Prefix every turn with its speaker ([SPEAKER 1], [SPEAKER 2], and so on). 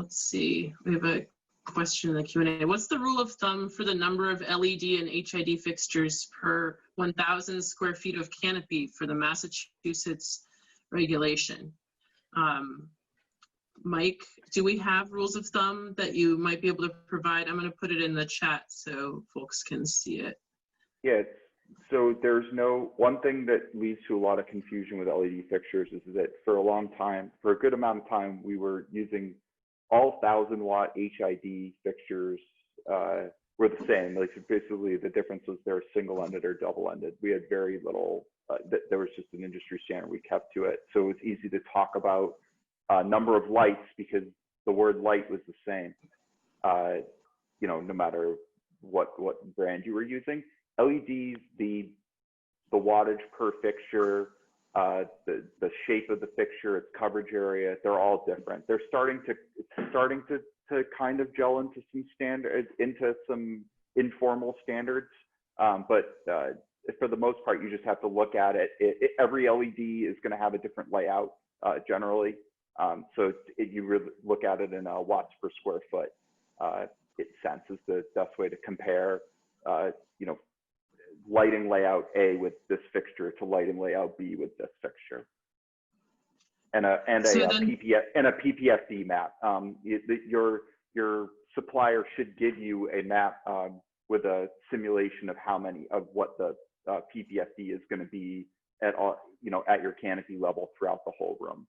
[SPEAKER 1] let's see, we have a question in the Q&A. What's the rule of thumb for the number of LED and HID fixtures per 1,000 square feet of canopy for the Massachusetts regulation? Mike, do we have rules of thumb that you might be able to provide? I'm going to put it in the chat so folks can see it.
[SPEAKER 2] Yeah, so there's no, one thing that leads to a lot of confusion with LED fixtures is that for a long time, for a good amount of time, we were using all 1,000-watt HID fixtures were the same. Like basically the difference was they're single-ended or double-ended. We had very little, there was just an industry standard, we kept to it. So it was easy to talk about number of lights because the word light was the same, you know, no matter what brand you were using. LEDs, the wattage per fixture, the shape of the fixture, its coverage area, they're all different. They're starting to kind of gel into some standards, into some informal standards, but for the most part, you just have to look at it. Every LED is going to have a different layout generally. So you really look at it in watts per square foot. It sense is the best way to compare, you know, lighting layout A with this fixture to lighting layout B with this fixture. And a PPFD map. Your supplier should give you a map with a simulation of what the PPFD is going to be at all, you know, at your canopy level throughout the whole room.